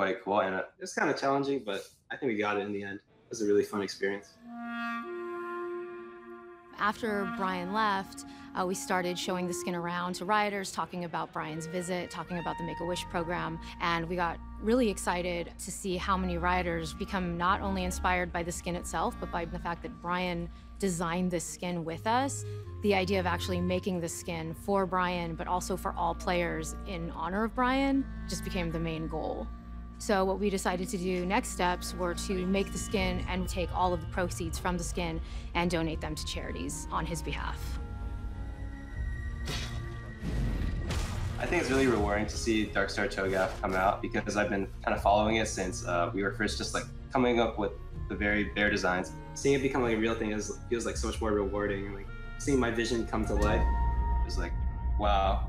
quite cool, and it was kind of challenging, but I think we got it in the end. It was a really fun experience. After Brian left, we started showing the skin around to rioters, talking about Brian's visit, talking about the Make-A-Wish program, and we got really excited to see how many rioters become not only inspired by the skin itself, but by the fact that Brian designed this skin with us. The idea of actually making the skin for Brian, but also for all players in honor of Brian, just became the main goal. So what we decided to do next steps were to make the skin and take all of the proceeds from the skin and donate them to charities on his behalf. I think it's really rewarding to see Darkstar Cho'Gath come out because I've been kind of following it since we were first just like coming up with the very bare designs. Seeing it become like a real thing feels like so much more rewarding, and like seeing my vision come to life is like, wow,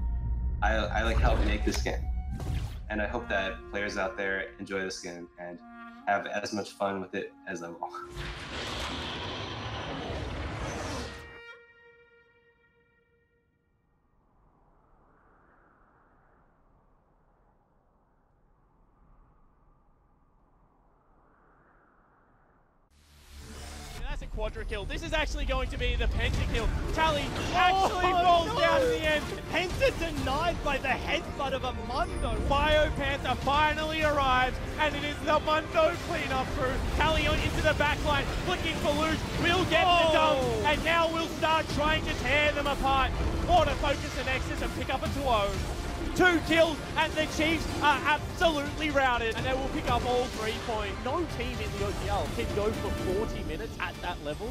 I like helped make the skin. And I hope that players out there enjoy the skin and have as much fun with it as I will. Quadra kill. This is actually going to be the pentakill. Tally actually falls down in the end. Penta denied by the headbutt of a Mundo. Biopanther finally arrives, and it is the Mundo cleanup crew. Tally into the backline, looking for Luge. Will get the dump, and now we'll start trying to tear them apart. Water focus the Nexus and pick up a 2-0. 2 kills, and the Chiefs are absolutely routed, and they will pick up all 3 points. No team in the OPL can go for 40 minutes at that level.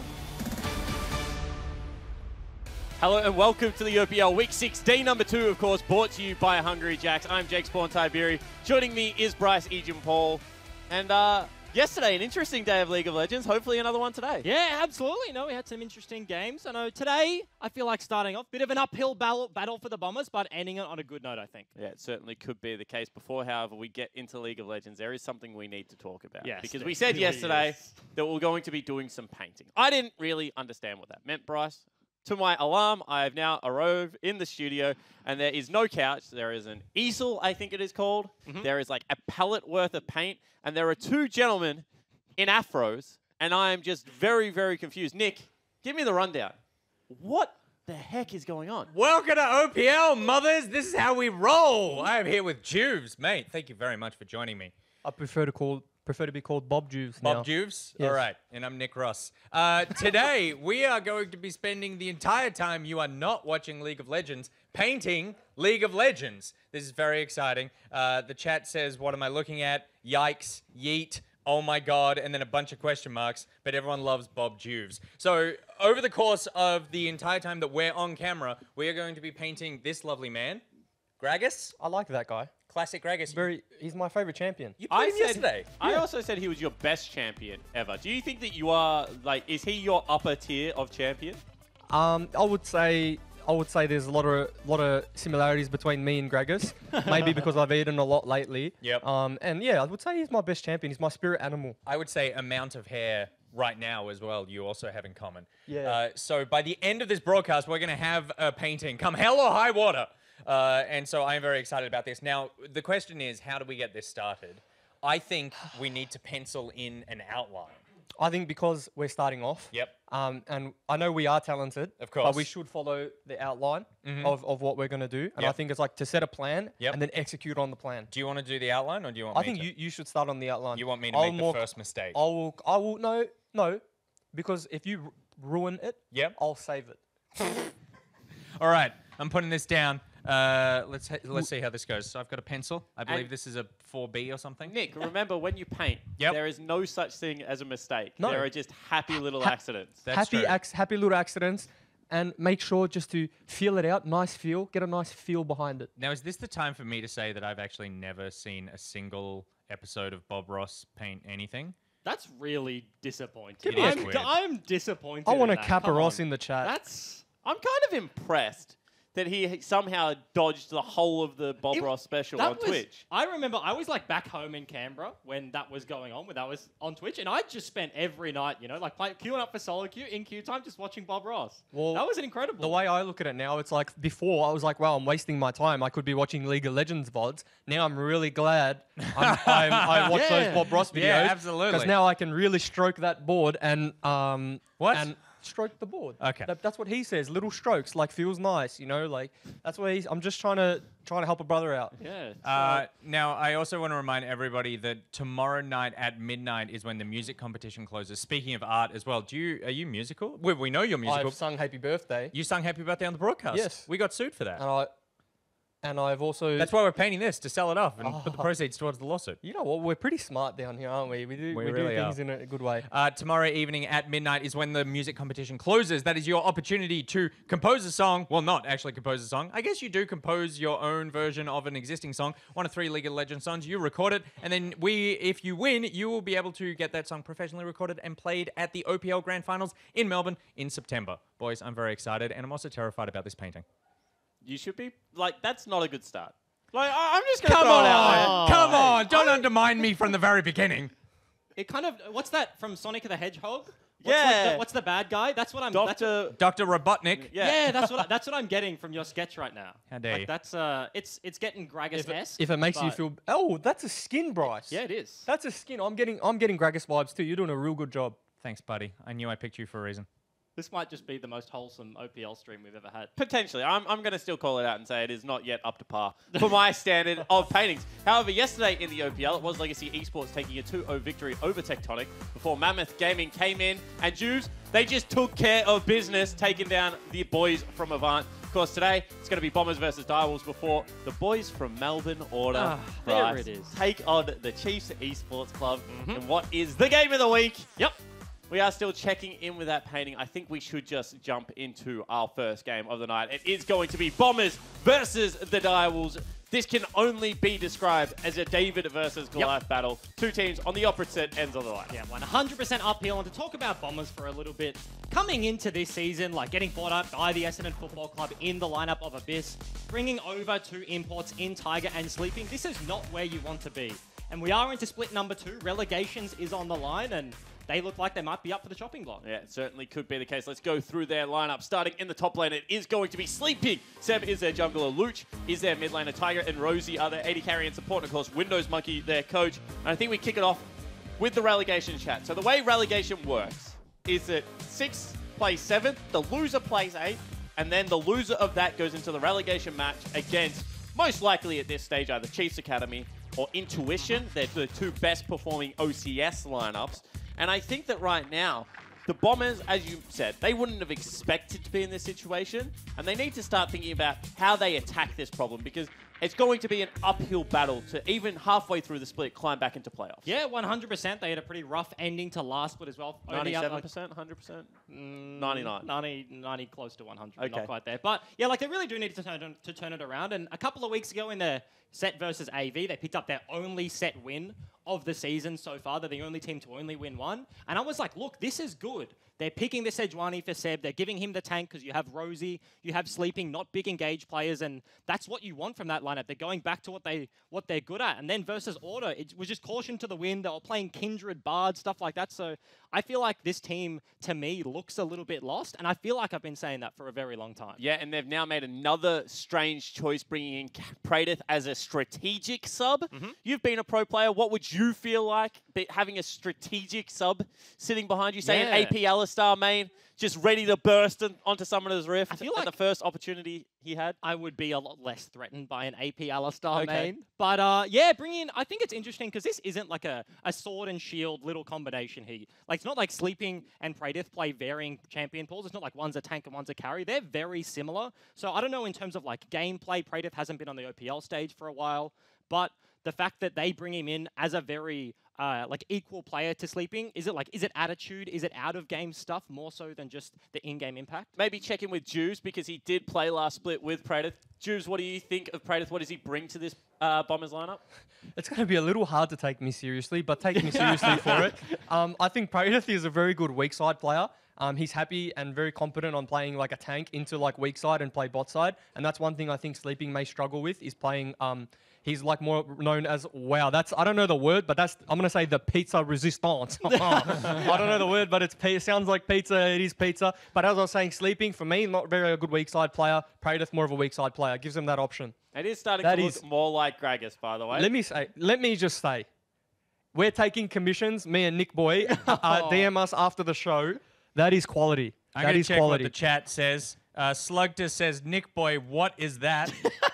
Hello and welcome to the OPL Week 16, number 2, of course, brought to you by Hungry Jacks. I'm Jake Spawn Tiberi. Joining me is Bryce Egan-Paul. And yesterday, an interesting day of League of Legends. Hopefully another one today. Yeah, absolutely. No, we had some interesting games. I know today, I feel like starting off, bit of an uphill battle for the Bombers, but ending it on a good note, I think. Yeah, it certainly could be the case. Before, however, we get into League of Legends, there is something we need to talk about. Yes, because we said yesterday that we're going to be doing some painting. I didn't really understand what that meant, Bryce. To my alarm, I have now arrived in the studio, and there is no couch. There is an easel, I think it is called. There is like a pallet worth of paint, and there are 2 gentlemen in afros, and I am just very, very confused. Nick, give me the rundown. What the heck is going on? Welcome to OPL, mothers. This is how we roll. I am here with Juves. Mate, thank you very much for joining me. I prefer to be called Bob Juves now. Bob Juves? Yes. All right. And I'm Nick Ross. Today, we are going to be spending the entire time you are not watching League of Legends painting League of Legends. This is very exciting. The chat says, what am I looking at? Yikes, yeet, oh my God, and then a bunch of question marks, but everyone loves Bob Juves. So over the course of the entire time that we're on camera, we are going to be painting this lovely man, Gragas. I like that guy. Classic Gragas. He's my favorite champion. You played him yesterday. I also said he was your best champion ever. Do you think that you are, like, is he your upper tier of champion? I would say there's a lot of similarities between me and Gragas. Maybe because I've eaten a lot lately. Yep. And yeah, I would say he's my best champion. He's my spirit animal. I would say amount of hair right now as well, you also have in common. Yeah. So by the end of this broadcast, we're going to have a painting come hell or high water. And so I'm very excited about this. Now, the question is, how do we get this started? I think we need to pencil in an outline. I think because we're starting off. Yep. And I know we are talented. Of course. But we should follow the outline of what we're going to do. And I think it's like to set a plan and then execute on the plan. Do you want to do the outline or do you want me to? I think you should start on the outline. You want me to make the first mistake? I will, no, because if you ruin it, I'll save it. All right, I'm putting this down. Let's see how this goes. So I've got a pencil. I believe this is a 4B or something. Nick, remember when you paint, there is no such thing as a mistake. No. There are just happy little accidents. That's true. Happy little accidents. And make sure just to feel it out, nice feel, get a nice feel behind it. Now, is this the time for me to say that I've actually never seen a single episode of Bob Ross paint anything? That's really disappointing. Weird. I'm disappointed. I want in a that. Kappa Come Ross on. in the chat. I'm kind of impressed that he somehow dodged the whole of the Bob Ross special on Twitch. I remember I was like back home in Canberra when that was going on, when that was on Twitch, and I just spent every night, you know, like queuing up for solo queue in queue time, just watching Bob Ross. Well, that was incredible. The way I look at it now, it's like before I was like, wow, I'm wasting my time. I could be watching League of Legends VODs. Now I'm really glad I watch those Bob Ross videos. Yeah, absolutely. Because now I can really stroke that board and What? And stroke the board. Okay. That's what he says. Little strokes, like feels nice, you know. Like that's what I'm just trying to help a brother out. Yeah. Now, I also want to remind everybody that tomorrow night at midnight is when the music competition closes. Speaking of art as well, are you musical? We know you're musical. I've sung Happy Birthday. You sung Happy Birthday on the broadcast. Yes. We got sued for that. And I've also... That's why we're painting this, to sell it off and put the proceeds towards the lawsuit. You know what? We're pretty smart down here, aren't we? We do really things in a good way. Tomorrow evening at midnight is when the music competition closes. That is your opportunity to compose a song. Well, not actually compose a song. I guess you do compose your own version of an existing song. One of 3 League of Legends songs. You record it. And then if you win, you will be able to get that song professionally recorded and played at the OPL Grand Finals in Melbourne in September. Boys, I'm very excited. And I'm also terrified about this painting. You should be like, that's not a good start. Like, I'm just going to throw it out there. Come on. Don't undermine me from the very beginning. It kind of, what's that from Sonic the Hedgehog? What's the bad guy? That's what I'm. Dr. Robotnik. Yeah, that's what I'm getting from your sketch right now. How dare you? That's it's getting Gragas-esque. If it makes you feel, that's a skin, Bryce. Yeah, it is. That's a skin. I'm getting Gragas vibes too. You're doing a real good job. Thanks, buddy. I knew I picked you for a reason. This might just be the most wholesome OPL stream we've ever had. Potentially. I'm going to still call it out and say it is not yet up to par for my standard of paintings. However, yesterday in the OPL, it was Legacy Esports taking a 2-0 victory over Tectonic before Mammoth Gaming came in. And Jews, they just took care of business, taking down the boys from Avant. Of course, today, it's going to be Bombers versus Direwolves before the boys from Melbourne Order there it is. take on the Chiefs Esports Club in what is the game of the week. Yep. We are still checking in with that painting. I think we should just jump into our first game of the night. It is going to be Bombers versus the Direwolves. This can only be described as a David versus Goliath battle. 2 teams on the opposite ends of the line. Yeah, 100% uphill. And to talk about Bombers for a little bit, coming into this season, like getting bought up by the Essendon Football Club in the lineup of Abyss, bringing over 2 imports in Tiger and Sleeping, this is not where you want to be. And we are into split number 2. Relegations is on the line, and they look like they might be up for the chopping block. Yeah, it certainly could be the case. Let's go through their lineup. Starting in the top lane, it is going to be Sleeping. Seb is their jungler. Luch is their mid laner. Tiger and Rosie are their AD carry and support. And of course, Windows Monkey, their coach. And I think we kick it off with the relegation chat. So the way relegation works is that 6 plays 7, the loser plays 8, and then the loser of that goes into the relegation match against, most likely at this stage, either Chiefs Academy or Intuition. They're the 2 best performing OCS lineups. And I think that right now, the Bombers, as you said, they wouldn't have expected to be in this situation. And they need to start thinking about how they attack this problem, because it's going to be an uphill battle to even halfway through the split climb back into playoffs. Yeah, 100%. They had a pretty rough ending to last split as well. 97%, 100%? 99. 90 close to 100. Okay. Not quite there. But yeah, like they really do need to turn it around. And a couple of weeks ago in their set versus AV, they picked up their only set win of the season so far. They're the only team to only win 1. And I was like, look, this is good. They're picking the Sejuani for Seb. They're giving him the tank because you have Rosie, you have Sleeping, not big engaged players, and that's what you want from that lineup. They're going back to what they're good at. And then versus Order, it was just caution to the wind. They were playing Kindred, Bard, stuff like that. So I feel like this team, to me, looks a little bit lost, and I feel like I've been saying that for a very long time. Yeah, and they've now made another strange choice, bringing in Pradith as a strategic sub. You've been a pro player. What would you feel like having a strategic sub sitting behind you, say an AP Alistar main, just ready to burst onto Summoner's Rift I feel at like the first opportunity he had? I would be a lot less threatened by an AP Alistar main. But yeah, bring in, I think it's interesting because this isn't like a sword and shield little combination here. Like, it's not like Sleeping and Pradith play varying champion pools. It's not like one's a tank and one's a carry. They're very similar. So I don't know in terms of like gameplay, Pradith hasn't been on the OPL stage for a while, but the fact that they bring him in as a very like equal player to Sleeping, is it attitude? Is it out of game stuff more so than just the in-game impact? Maybe check in with Juice because he did play last split with Pradith. Juice, what do you think of Pradith? What does he bring to this Bombers lineup? It's going to be a little hard to take me seriously, but take me seriously for it. I think Pradith is a very good weak side player. He's happy and very competent on playing like a tank into like weak side and play bot side. And that's one thing I think Sleeping may struggle with is playing. He's like more known as, wow, that's, I don't know the word, but that's, I'm going to say the pizza resistance. I don't know the word, but it sounds like pizza. It is pizza. But as I was saying, Sleeping, for me, not very a good weak side player. Praedyth, more of a weak side player. Gives him that option. It is starting to look more like Gragas, by the way. Let me just say, we're taking commissions, me and Nick Boy, DM us after the show. That is quality. I'm going to check what the chat says. Slugter says, Nick Boy, what is that?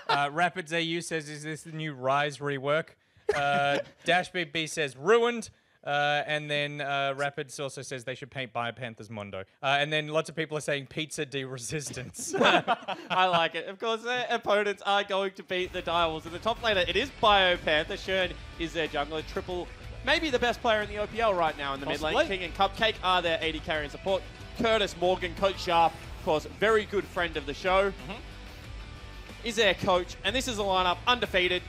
Rapids AU says, is this the new Rise rework? Dash BB says, ruined. And then Rapids also says they should paint Biopanthers Mondo. And then lots of people are saying pizza de-resistance. I like it. Of course, their opponents are going to beat the Direwolves. In the top laner, it is Biopanther. Shern is their jungler. Triple, maybe the best player in the OPL right now in the mid lane. King and Cupcake are their AD carry and support. Curtis Morgan, Coach Sharp, of course, very good friend of the show, is their coach. And this is a lineup undefeated.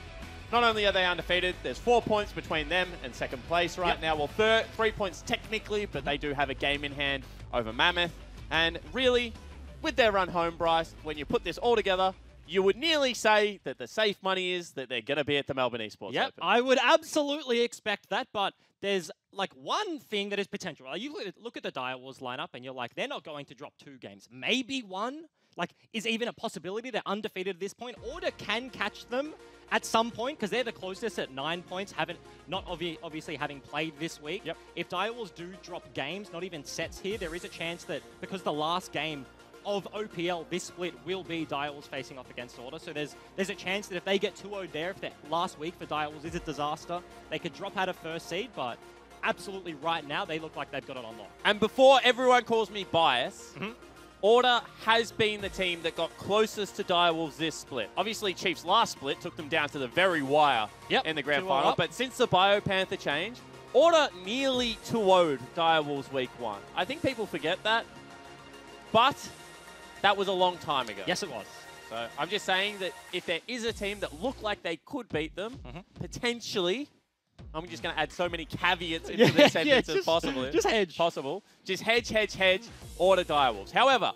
Not only are they undefeated, there's 4 points between them and second place right now. Well, 3 points technically, but they do have a game in hand over Mammoth. And really, with their run home, Bryce, when you put this all together, you would nearly say that the safe money is that they're going to be at the Melbourne Esports Open. I would absolutely expect that, but there's like one thing that is potential. Right? You look at the Direwolves lineup and you're like, they're not going to drop 2 games. Maybe 1, like, is even a possibility. They're undefeated at this point. Order can catch them at some point, because they're the closest at 9 points, obviously having played this week. If Direwolves do drop games, not even sets here, there is a chance that, because the last game of OPL, this split will be Direwolves facing off against Order. So there's a chance that if they get 2-0'd there, if that last week for Direwolves is a disaster, they could drop out of first seed, but absolutely right now, they look like they've got it on lock. And before everyone calls me biased, Order has been the team that got closest to Direwolves this split. Obviously, Chiefs' last split took them down to the very wire in the grand final. But since the Biopanther change, Order nearly 2-0'd Direwolves week 1. I think people forget that, but that was a long time ago. Yes, it was. So I'm just saying that if there is a team that looked like they could beat them, potentially, I'm just going to add so many caveats into this sentence as possible. Just hedge. Possible. Just hedge, Order Direwolves. However,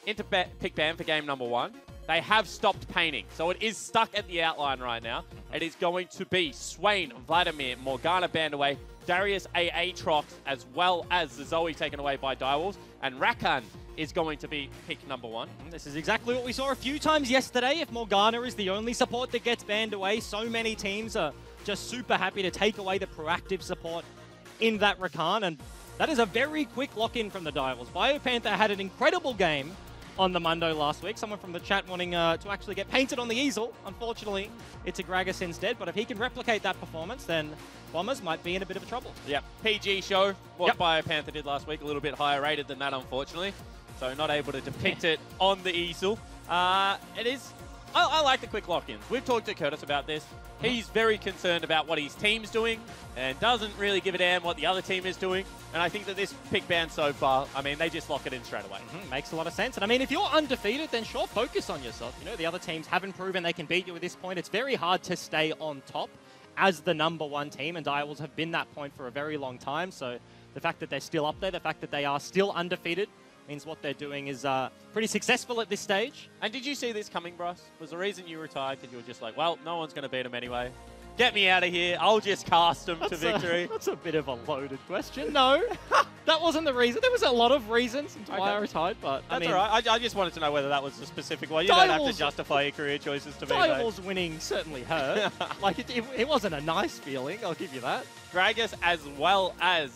into pick ban for game number 1, they have stopped painting. So it is stuck at the outline right now. It is going to be Swain, Vladimir, Morgana banned away, Darius Aatrox, as well as the Zoe taken away by Direwolves, and Rakan is going to be pick number 1. This is exactly what we saw a few times yesterday. If Morgana is the only support that gets banned away, so many teams are just super happy to take away the proactive support in that Rakan, and that is a very quick lock-in from the Direwolves. Biopanther had an incredible game on the Mundo last week. Someone from the chat wanting to actually get painted on the easel. Unfortunately, it's a Gragas instead, but if he can replicate that performance, then Bombers might be in a bit of trouble. PG show, what Biopanther did last week, a little bit higher rated than that, unfortunately. So not able to depict it on the easel. It is... I like the quick lock-ins. We've talked to Curtis about this. He's very concerned about what his team's doing and doesn't really give a damn what the other team is doing. And I think that this pick ban so far, I mean, they just lock it in straight away. Makes a lot of sense. And I mean, if you're undefeated, then sure, focus on yourself. You know, the other teams haven't proven they can beat you at this point. It's very hard to stay on top as the #1 team, and Direwolves have been that point for a very long time. So the fact that they're still up there, the fact that they are still undefeated, means what they're doing is pretty successful at this stage. And did you see this coming, Bryce? Was the reason you retired because you were just like, well, no one's going to beat him anyway. Get me out of here. I'll just cast him to victory. That's a bit of a loaded question. No, that wasn't the reason. There was a lot to why I retired, but that's all right. I just wanted to know whether that was a specific one. You don't have to justify your career choices to me. Direwolves winning certainly hurt. Like it wasn't a nice feeling. I'll give you that. Gragas as well as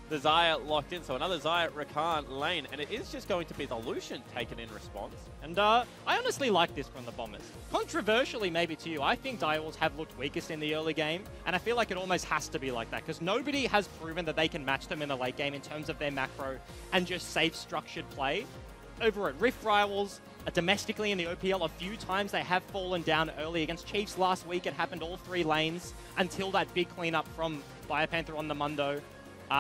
the Xayah locked in, so another Xayah Rakan lane, and it is just going to be the Lucian taken in response. And I honestly like this from the Bombers. Controversially, maybe to you, I think Direwolves have looked weakest in the early game, and I feel like it almost has to be like that, because nobody has proven that they can match them in the late game in terms of their macro and just safe, structured play. Over at Rift Rivals, domestically in the OPL, a few times they have fallen down early. Against Chiefs last week, it happened all 3 lanes until that big cleanup from Biopanther on the Mundo.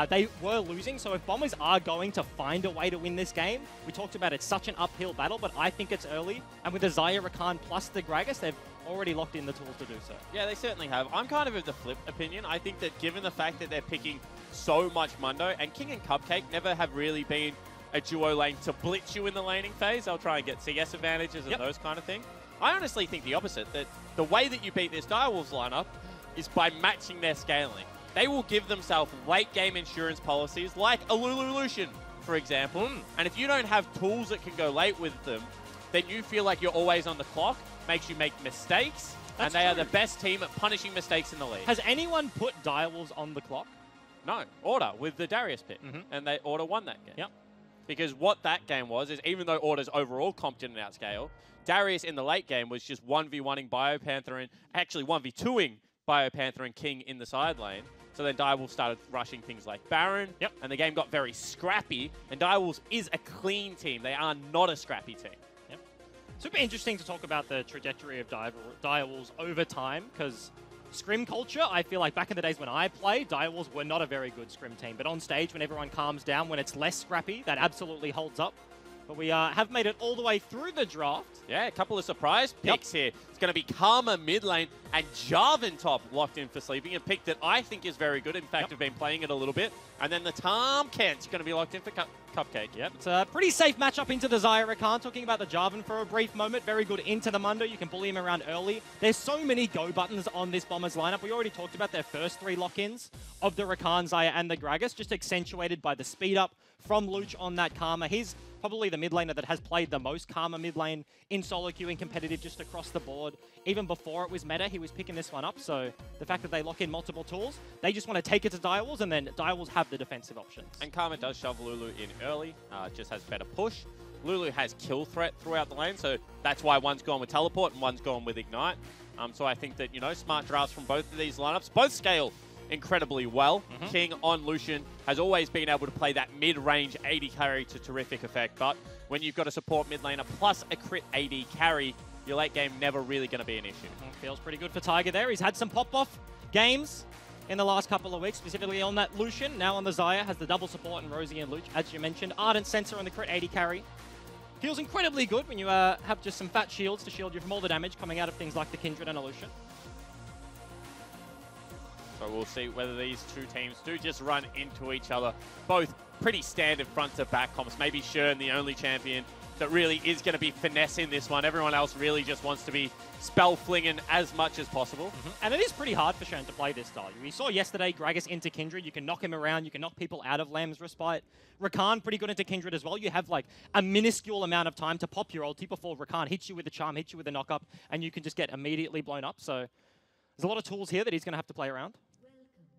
They were losing, so if Bombers are going to find a way to win this game, we talked about it's such an uphill battle, but I think it's early. And with the Xayah Rakan plus the Gragas, they've already locked in the tools to do so. Yeah, they certainly have. I'm kind of the flip opinion. I think that given the fact that they're picking so much Mundo, and King and Cupcake never have really been a duo lane to blitz you in the laning phase. They'll try and get CS advantages and those kind of things. I honestly think the opposite, that the way that you beat this Direwolves lineup is by matching their scaling. They will give themselves late game insurance policies like a Lulu Lucian, for example. And if you don't have tools that can go late with them, then you feel like you're always on the clock, makes you make mistakes, and they are the best team at punishing mistakes in the league. Has anyone put Direwolves on the clock? No, Order with the Darius pick, and Order won that game. Yep. Because what that game was is, even though Order's overall comp didn't outscale, Darius in the late game was just 1v1ing Biopanther and actually 1v2ing Biopanther and King in the side lane. So then Direwolves started rushing things like Baron, and the game got very scrappy, and Direwolves is a clean team. They are not a scrappy team. Yep. Super interesting to talk about the trajectory of Direwolves over time, because scrim culture, I feel like back in the days when I played, Direwolves were not a very good scrim team. But on stage, when everyone calms down, when it's less scrappy, that absolutely holds up. But we have made it all the way through the draft. Yeah, a couple of surprise picks here. It's going to be Karma mid lane and Jarvan top locked in for sleeping. A pick that I think is very good. In fact, I've been playing it a little bit. And then the Tom Kent's going to be locked in for Cupcake. Yep, it's a pretty safe matchup into the Xayah Rakan. Talking about the Jarvan for a brief moment. Very good into the Mundo. You can bully him around early. There's so many go buttons on this Bombers lineup. We already talked about their first 3 lock-ins of the Rakan, Xayah, and the Gragas, just accentuated by the speed up from Luch on that Karma. He's probably the mid laner that has played the most Karma mid lane in solo queuing competitive just across the board. Even before it was meta, he was picking this one up. So the fact that they lock in multiple tools, they just want to take it to Direwolves, and then Direwolves have the defensive options. And Karma does shove Lulu in early, just has better push. Lulu has kill threat throughout the lane, so that's why one's gone with teleport and one's gone with ignite. So I think that, you know, smart drafts from both of these lineups, both scale incredibly well. King on Lucian has always been able to play that mid-range AD carry to terrific effect, but when you've got a support mid laner plus a crit AD carry, your late game never really going to be an issue. Feels pretty good for Tiger there. He's had some pop-off games in the last couple of weeks, specifically on that Lucian. Now on the Xayah, has the double support and Rosie and Luch, as you mentioned. Ardent Sensor on the crit AD carry. Feels incredibly good when you have just some fat shields to shield you from all the damage coming out of things like the Kindred and a Lucian. So we'll see whether these two teams do just run into each other. Both pretty standard front-to-back comps. Maybe Shern, the only champion that really is going to be finessing this one. Everyone else really just wants to be spell-flinging as much as possible. And it is pretty hard for Shern to play this style. We saw yesterday Gragas into Kindred. You can knock him around. You can knock people out of Lamb's Respite. Rakan pretty good into Kindred as well. You have like a minuscule amount of time to pop your ulti before Rakan hits you with a charm, hits you with a knock-up, and you can just get immediately blown up. So there's a lot of tools here that he's going to have to play around.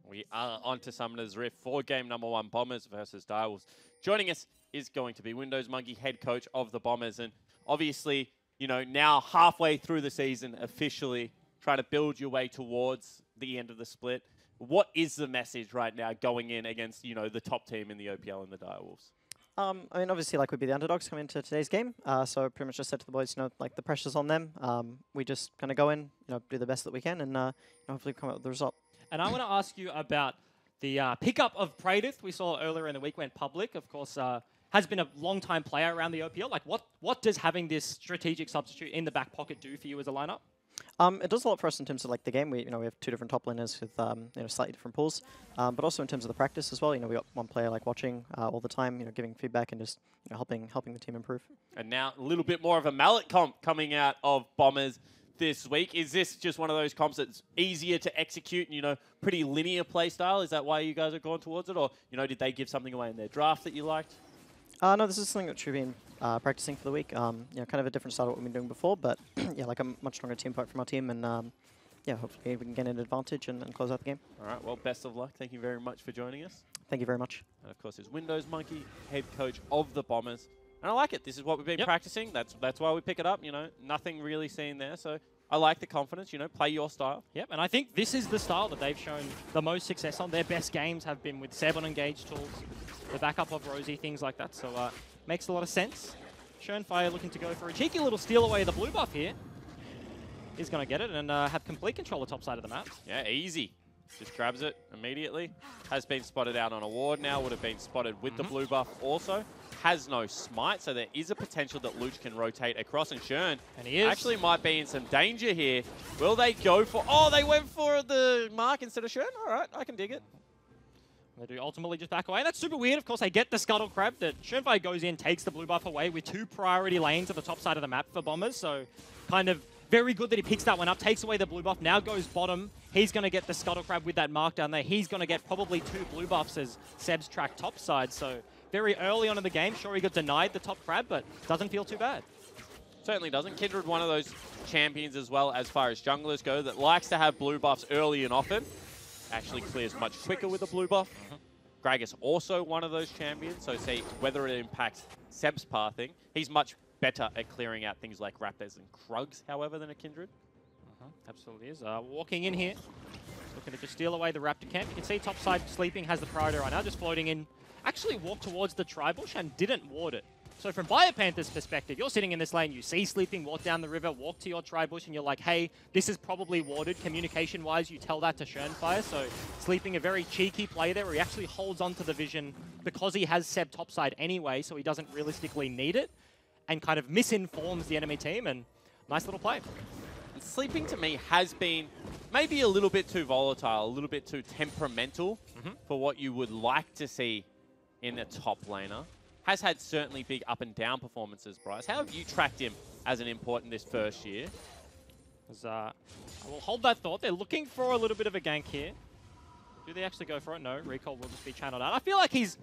We are on to Summoner's Rift for game number 1, Bombers versus Direwolves. Joining us is going to be Windows Monkey, head coach of the Bombers, and obviously, you know, now halfway through the season, officially trying to build your way towards the end of the split. What is the message right now going in against, you know, the top team in the OPL and the Direwolves? I mean, obviously, like, we'd be the underdogs coming into today's game. So I pretty much just said to the boys, you know, like, the pressure's on them. We just kind of go in, you know, do the best that we can, and you know, hopefully come up with the result. And I want to ask you about the pickup of Praedyth. We saw earlier in the week went public. Of course, has been a long-time player around the OPL. Like, what does having this strategic substitute in the back pocket do for you as a lineup? It does a lot for us in terms of like the game. We have 2 different top laners with you know, slightly different pools, but also in terms of the practice as well. You know, we got one player like watching all the time, you know, giving feedback and just, you know, helping the team improve. And now a little bit more of a mallet comp coming out of Bombers this week. Is this just one of those comps that's easier to execute and, you know, pretty linear play style? Is that why you guys are going towards it? Or, you know, did they give something away in their draft that you liked? No, this is something that we've been practicing for the week. You know, kind of a different style of what we've been doing before, but yeah, like a much stronger team fight from our team, and yeah, hopefully we can get an advantage and close out the game. All right, well, best of luck. Thank you very much for joining us. Thank you very much. And of course, there's Windows Monkey, head coach of the Bombers. And I like it. This is what we've been practicing. That's why we pick it up. You know, nothing really seen there. So I like the confidence, you know, play your style. Yep, and I think this is the style that they've shown the most success on. Their best games have been with Seb on engaged tools, the backup of Rosie, things like that. So makes a lot of sense. Schönfire looking to go for a cheeky little steal away of the blue buff here. He's going to get it and have complete control of the top side of the map. Yeah, easy. Just grabs it immediately. Has been spotted out on a ward now. Would have been spotted with the blue buff also. Has no smite, so there is a potential that Luch can rotate across. And Shern actually might be in some danger here. Will they go for... Oh, they went for the mark instead of Shern? All right, I can dig it. They do ultimately just back away. And that's super weird. Of course, they get the Scuttle Crab. That Schönfire goes in, takes the blue buff away with 2 priority lanes at the top side of the map for Bombers. So kind of very good that he picks that one up, takes away the blue buff, now goes bottom. He's going to get the Scuttle Crab with that mark down there. He's going to get probably 2 blue buffs as Seb's track top side. So very early on in the game, sure he got denied the top crab, but doesn't feel too bad. Certainly doesn't. Kindred, one of those champions as well as far as junglers go that likes to have blue buffs early and often. Actually clears much quicker with a blue buff. Gragas also one of those champions, so see whether it impacts Seb's pathing. He's much better at clearing out things like Raptors and Krugs, however, than a Kindred. Absolutely is. Walking in here, looking to just steal away the Raptor camp. You can see top side Sleeping has the priority right now, just floating in. Actually walked towards the Tri-Bush and didn't ward it. So from Biopanther's perspective, you're sitting in this lane, you see Sleeping walk down the river, walk to your Tri-Bush, and you're like, hey, this is probably warded. Communication-wise, you tell that to Schönfire. So Sleeping, a very cheeky play there where he actually holds onto the vision because he has Seb topside anyway, so he doesn't realistically need it, and kind of misinforms the enemy team, and nice little play. And Sleeping to me has been maybe a little bit too volatile, a little bit too temperamental for what you would like to see in a top laner. Has had certainly big up and down performances, Bryce. How have you tracked him as an import in this first year? I will hold that thought. They're looking for a little bit of a gank here. Do they actually go for it? No, recall will just be channeled out. I feel like he's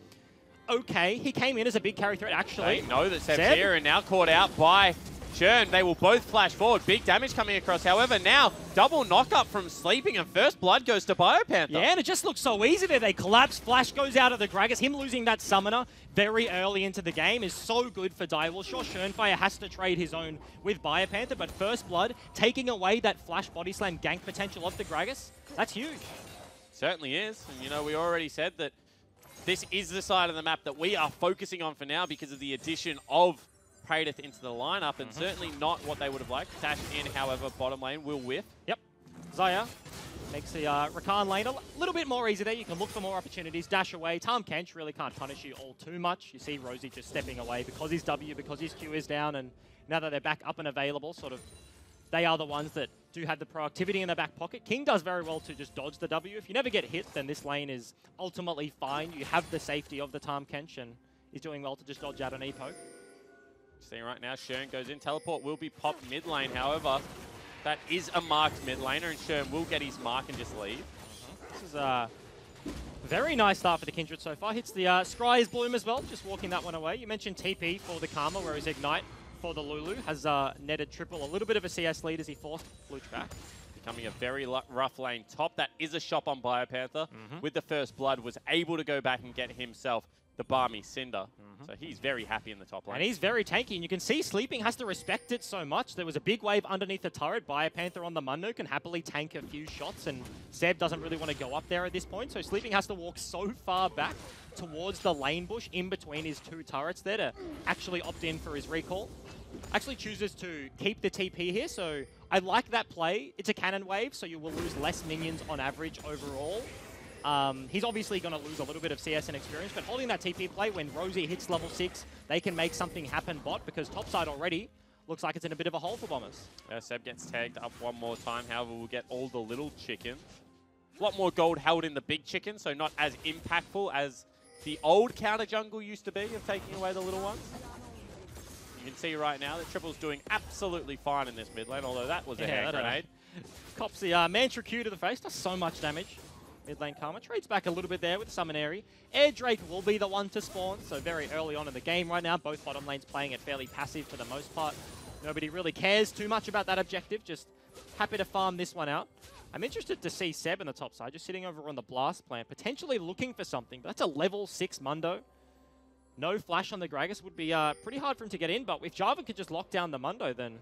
okay. He came in as a big carry threat, actually. They know that Seb's here and now caught out by Schön. They will both flash forward. Big damage coming across. However, now double knock-up from Sleeping and first blood goes to Biopanther. Yeah, and it just looks so easy there. They collapse. Flash goes out of the Gragas. Him losing that summoner very early into the game is so good for Direwolf. Sure, Schönfire has to trade his own with Biopanther, but first blood, taking away that flash body slam gank potential of the Gragas, that's huge. Certainly is. And, you know, we already said that this is the side of the map that we are focusing on for now because of the addition of Praedyth into the lineup, and certainly not what they would have liked. Dash in, however, bottom lane will whiff. Yep. Zaya makes the Rakan lane a little bit more easy there. You can look for more opportunities, dash away. Tahm Kench really can't punish you all too much. You see Rosie just stepping away because his W, because his Q is down, and now that they're back up and available, sort of, they are the ones that do have the proactivity in their back pocket. King does very well to just dodge the W. If you never get hit, then this lane is ultimately fine. You have the safety of the Tahm Kench, and he's doing well to just dodge out an E-poke. Seeing right now, Schön goes in. Teleport will be popped mid lane. However, that is a marked mid laner, and Schön will get his mark and just leave. This is a very nice start for the Kindred so far. Hits the Scry's Bloom as well, just walking that one away. You mentioned TP for the Karma, whereas Ignite for the Lulu has netted triple. A little bit of a CS lead as he forced Luch back. Becoming a very rough lane top. That is a shop on Biopanther. With the first blood, was able to go back and get himself the Barmy Cinder. So he's very happy in the top lane. And he's very tanky, and you can see Sleeping has to respect it so much. There was a big wave underneath the turret. Biopanther on the Mundo can happily tank a few shots, and Seb doesn't really want to go up there at this point. So Sleeping has to walk so far back towards the lane bush in between his 2 turrets there to actually opt in for his recall. Actually chooses to keep the TP here, so I like that play. It's a cannon wave, so you will lose less minions on average overall. He's obviously going to lose a little bit of CS and experience, but holding that TP play when Rosie hits level 6, they can make something happen bot, because topside already looks like it's in a bit of a hole for Bombers. Seb gets tagged up one more time. However, we'll get all the little chickens. A lot more gold held in the big chicken, so not as impactful as the old counter jungle used to be of taking away the little ones. You can see right now that Triple's doing absolutely fine in this mid lane, although that was a hand grenade. Cops the Mantra Q to the face, does so much damage. Mid lane Karma trades back a little bit there with Summon Airy. Air Drake will be the one to spawn, so very early on in the game right now. Both bottom lanes playing it fairly passive for the most part. Nobody really cares too much about that objective, just happy to farm this one out. I'm interested to see Seb in the top side, just sitting over on the Blast plant, potentially looking for something, but that's a level 6 Mundo. No flash on the Gragas would be pretty hard for him to get in, but if Jarvan could just lock down the Mundo, then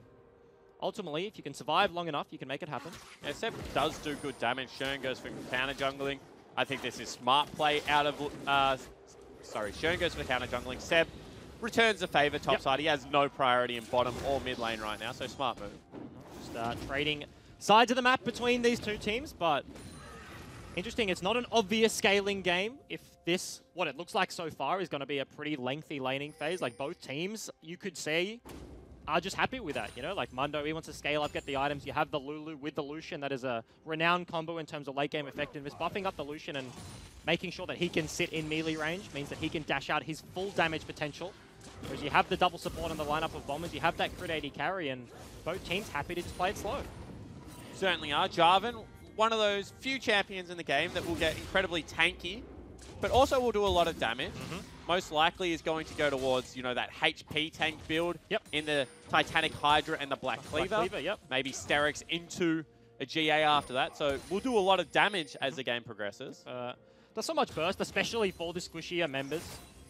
ultimately, if you can survive long enough, you can make it happen. Yeah, Seb does do good damage. Schön goes for counter jungling. I think this is smart play out of... Schön goes for counter jungling. Seb returns the favor topside. He has no priority in bottom or mid lane right now, so smart move. Just trading sides of the map between these two teams, but interesting. It's not an obvious scaling game. If this, what it looks like so far, is going to be a pretty lengthy laning phase, like both teams, you could say, are just happy with that, you know? Like Mundo, he wants to scale up, get the items. You have the Lulu with the Lucian. That is a renowned combo in terms of late game effectiveness. Buffing up the Lucian and making sure that he can sit in melee range means that he can dash out his full damage potential. Whereas you have the double support in the lineup of Bombers, you have that crit 80 carry, and both teams happy to just play it slow. Certainly are. Jarvan, one of those few champions in the game that will get incredibly tanky, but also will do a lot of damage. Most likely is going to go towards, you know, that HP tank build in the Titanic Hydra and the Black Cleaver. Maybe Sterix into a GA after that. So we'll do a lot of damage as the game progresses. There's so much burst, especially for the squishier members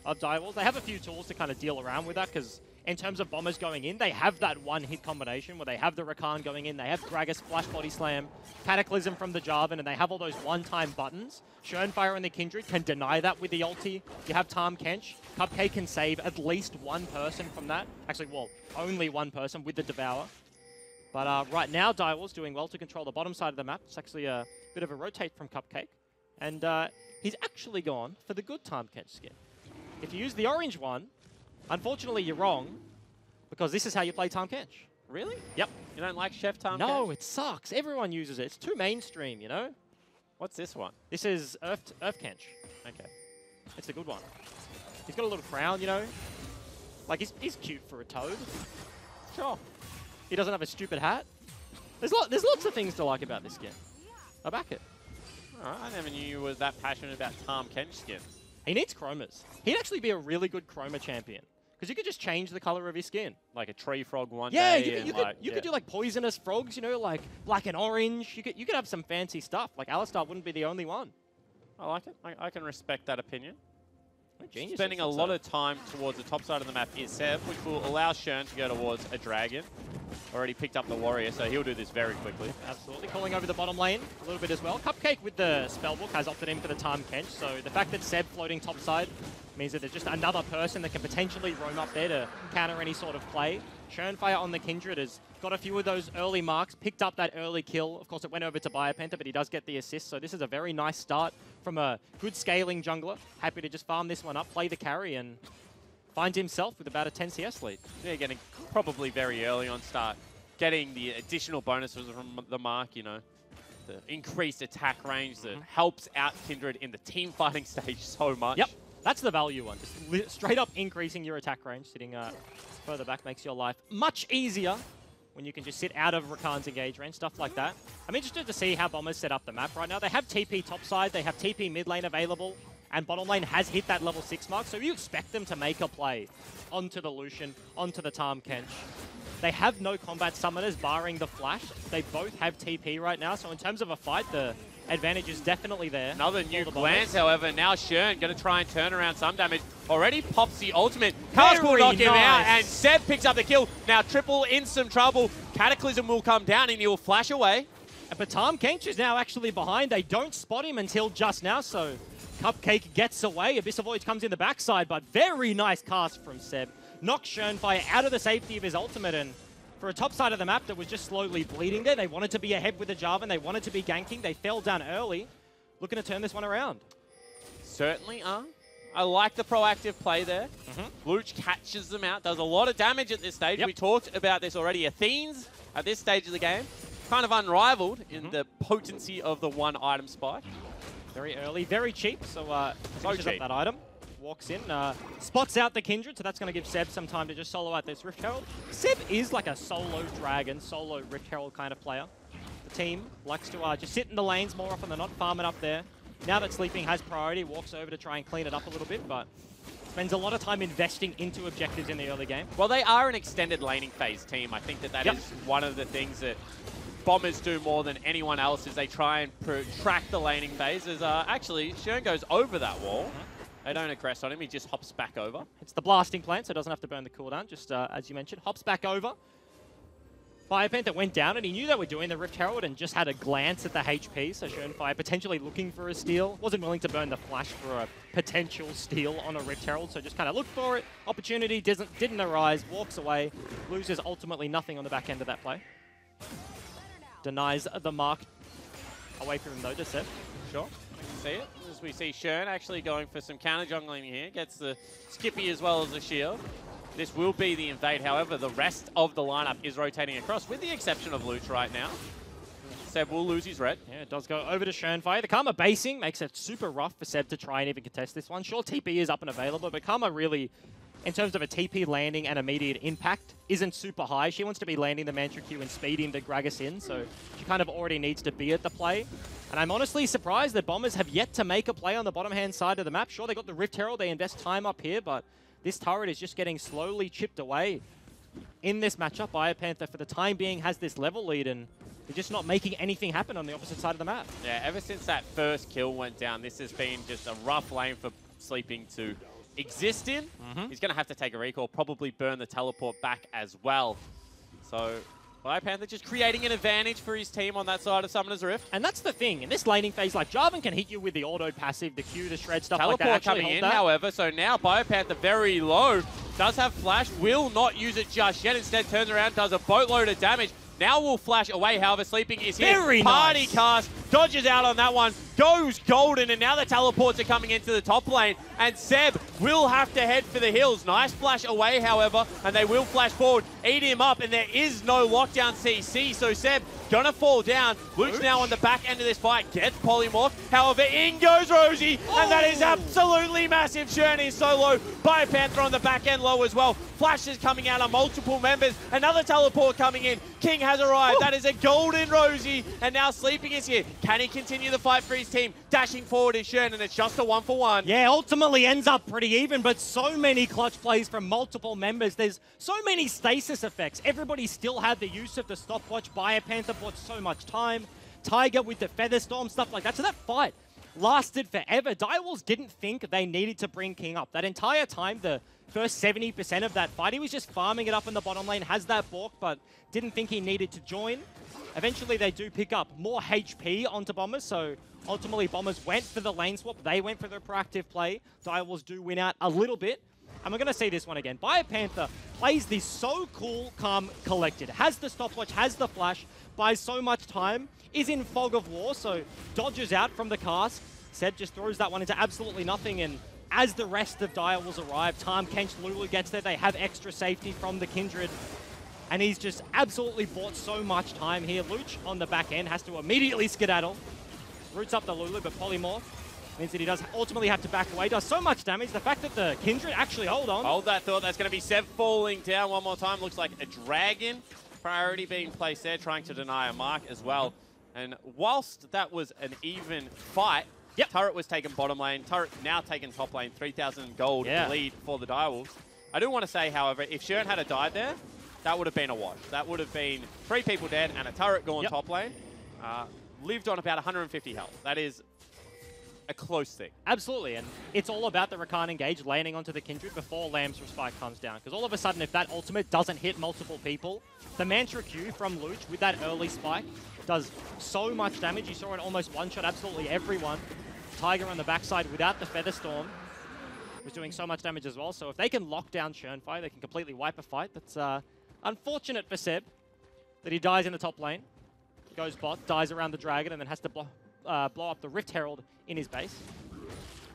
of Direwolves. They have a few tools to kind of deal around with that, because in terms of Bombers going in, they have that one-hit combination where they have the Rakan going in, they have Gragas Flash Body Slam, Cataclysm from the Jarvan, and they have all those one-time buttons. Schönfire and the Kindred can deny that with the ulti. You have Tahm Kench. Cupcake can save at least one person from that. Actually, well, only one person with the Devour. But right now, Direwolves doing well to control the bottom side of the map. It's actually a bit of a rotate from Cupcake. And he's actually gone for the good Tahm Kench skin. If you use the orange one, unfortunately, you're wrong, because this is how you play Tahm Kench. Really? Yep. You don't like Chef Tahm Kench? No, it sucks. Everyone uses it. It's too mainstream, you know? What's this one? This is Earth Kench. Okay. It's a good one. He's got a little crown, you know? Like, he's cute for a toad. Sure. He doesn't have a stupid hat. There's lots of things to like about this skin. I back it. All right, I never knew you were that passionate about Tahm Kench skins. He needs chromas. He'd actually be a really good chroma champion, because you could just change the color of his skin. Like a tree frog one Yeah, day. you could do like poisonous frogs, you know, like black and orange. You could have some fancy stuff. Like Alistar wouldn't be the only one. I like it. I can respect that opinion. Genius. Spending a lot of time towards the top side of the map is Seb, which will allow Shern to go towards a dragon. Already picked up the warrior, so he'll do this very quickly. Absolutely. Calling over the bottom lane a little bit as well. Cupcake with the spellbook has opted in for the Tahm Kench, so the fact that Seb floating top side means that there's just another person that can potentially roam up there to counter any sort of play. Schönfire on the Kindred has got a few of those early marks, picked up that early kill. Of course, it went over to Biopenta, but he does get the assist, so this is a very nice start from a good scaling jungler. Happy to just farm this one up, play the carry, and find himself with about a 10 CS lead. Yeah, getting probably very early on start. Getting the additional bonuses from the mark, you know, the increased attack range that helps out Kindred in the team fighting stage so much. Yep, that's the value one. Just straight up increasing your attack range, sitting further back makes your life much easier when you can just sit out of Rakan's engage range, stuff like that. I'm interested to see how Bombers set up the map right now. They have TP topside, they have TP mid lane available, and bottom lane has hit that level 6 mark, so you expect them to make a play onto the Lucian, onto the Tahm Kench. They have no combat summoners, barring the Flash. They both have TP right now, so in terms of a fight, the advantage is definitely there. Another new glance, however. Now Shern going to try and turn around some damage. Already pops the ultimate. Cast will knock him out, and Seb picks up the kill. Now Triple in some trouble. Cataclysm will come down, and he'll flash away. But Tahm Kench is now actually behind. They don't spot him until just now, so Cupcake gets away. Abyss of Void comes in the backside, but very nice cast from Seb. Knocks Schönfire out of the safety of his ultimate, and for a top side of the map that was just slowly bleeding there, they wanted to be ahead with the Jarvan, they wanted to be ganking, they fell down early, looking to turn this one around. Certainly are. I like the proactive play there. Luch catches them out, does a lot of damage at this stage. We talked about this already. Athene's at this stage of the game, kind of unrivaled in the potency of the one item spike. Very early, very cheap, so finishes cheap. up that item. Walks in, spots out the Kindred, so that's going to give Seb some time to just solo out this Rift Herald. Seb is like a solo dragon, solo Rift Herald kind of player. The team likes to just sit in the lanes more often than not, farm it up there. Now that Sleeping has priority, walks over to try and clean it up a little bit, but spends a lot of time investing into objectives in the early game. Well, they are an extended laning phase team. I think that is one of the things that Bombers do more than anyone else, is they try and protract the laning phases. Actually, Shern goes over that wall. They don't aggress on him, he just hops back over. It's the blasting plant, so it doesn't have to burn the cooldown, just as you mentioned. Hops back over. Biopenta went down, and he knew they were doing the Rift Herald and just had a glance at the HP, so Schönfire potentially looking for a steal. Wasn't willing to burn the flash for a potential steal on a Rift Herald, so just kind of looked for it. Opportunity didn't arise, walks away, loses ultimately nothing on the back end of that play. Denies the mark away from him though, just Seb. Sure. See it, as we see Shern actually going for some counter jungling here. Gets the Skippy as well as the shield. This will be the invade, however, the rest of the lineup is rotating across, with the exception of Luch right now. Seb will lose his red. Yeah, it does go over to Schönfire. The Karma basing makes it super rough for Seb to try and even contest this one. Sure, TP is up and available, but Karma really, in terms of a TP landing and immediate impact, isn't super high. She wants to be landing the Mantra Q and speeding the Gragas in, so she kind of already needs to be at the play. And I'm honestly surprised that Bombers have yet to make a play on the bottom-hand side of the map. Sure, they got the Rift Herald, they invest time up here, but this turret is just getting slowly chipped away. In this matchup, BioPanther, for the time being, has this level lead, and they're just not making anything happen on the opposite side of the map. Yeah, ever since that first kill went down, this has been just a rough lane for Sleeping to exist in. He's going to have to take a recall, probably burn the teleport back as well. So BioPanther just creating an advantage for his team on that side of Summoner's Rift. And that's the thing. In this laning phase, like, Jarvan can hit you with the auto passive, the Q, the shred, stuff like that. Teleport coming in, however, so now BioPanther very low. Does have flash, will not use it just yet. Instead turns around, does a boatload of damage. Now will flash away, however, Sleeping is here. Very Party nice. cast, dodges out on that one, goes golden, and now the teleports are coming into the top lane, and Seb will have to head for the hills. Nice flash away, however, and they will flash forward, eat him up, and there is no lockdown CC, so Seb gonna fall down. Luke's now on the back end of this fight, gets polymorph, however, in goes Rosie, and that is absolutely massive. Shern is so low, BioPanther on the back end low as well. Flashes coming out on multiple members, another teleport coming in. King has arrived, that is a golden Rosie, and now Sleeping is here. Can he continue the fight for his team? Dashing forward is Shern, and it's just a 1-for-1. Yeah, ultimately ends up pretty even, but so many clutch plays from multiple members. There's so many stasis effects. Everybody still had the use of the stopwatch. BioPanther bought so much time. Tiger with the Featherstorm, stuff like that. So that fight lasted forever. Direwolves didn't think they needed to bring King up. That entire time, the first 70% of that fight, he was just farming it up in the bottom lane, has that balk, but didn't think he needed to join. Eventually, they do pick up more HP onto Bombers, so ultimately Bombers went for the lane swap. They went for the proactive play. Direwolves do win out a little bit. And we're going to see this one again. BioPanther plays this so cool, calm, collected. Has the stopwatch, has the flash, buys so much time, is in fog of war, so dodges out from the cast. Seb just throws that one into absolutely nothing, and as the rest of Direwolves arrive, Tahm Kench, Lulu gets there. They have extra safety from the Kindred. And he's just absolutely bought so much time here. Luch on the back end has to immediately skedaddle. Roots up the Lulu, but polymorph means that he does ultimately have to back away. Does so much damage. The fact that the Kindred actually, hold on. Hold that thought. That's going to be Seb falling down one more time. Looks like a dragon. Priority being placed there, trying to deny a mark as well. And whilst that was an even fight, Turret was taken bottom lane. Turret now taken top lane. 3,000 gold lead for the Direwolves. I do want to say, however, if Shern had died there, that would have been a wash. That would have been 3 people dead and a turret gone top lane. Lived on about 150 health. That is a close thing. Absolutely, and it's all about the Rakan engage landing onto the Kindred before Lamb's Respite comes down. Because all of a sudden, if that ultimate doesn't hit multiple people, the Mantra Q from Luch with that early spike does so much damage. You saw it almost one-shot absolutely everyone. Tiger on the backside without the Featherstorm was doing so much damage as well. So if they can lock down Schönfire, they can completely wipe a fight. That's unfortunate for Seb that he dies in the top lane. Goes bot, dies around the dragon, and then has to blow up the Rift Herald in his base.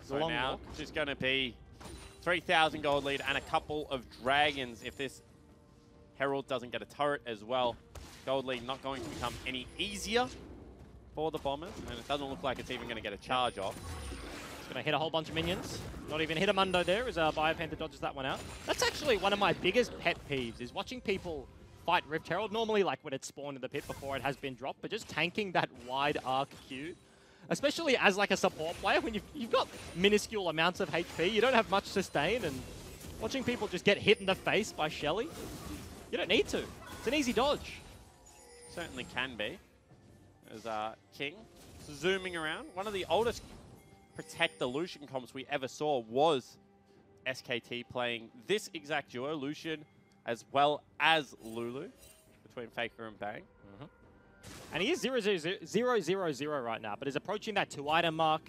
So now it's just going to be 3,000 gold lead and a couple of dragons if this Herald doesn't get a turret as well. Gold lead not going to become any easier for the Bombers, and it doesn't look like it's even going to get a charge off. It's going to hit a whole bunch of minions. Not even hit a Mundo there as BioPanther dodges that one out. That's actually one of my biggest pet peeves, is watching people fight Rift Herald, normally like when it's spawned in the pit before it has been dropped, but just tanking that wide arc Q, especially as like a support player, when you've got minuscule amounts of HP, you don't have much sustain, and watching people just get hit in the face by Shelly, you don't need to. It's an easy dodge. Certainly can be. As King zooming around. One of the oldest Protect the Lucian comps we ever saw was SKT playing this exact duo, Lucian as well as Lulu, between Faker and Bang. And he is 0-0-0 right now, but is approaching that 2-item mark.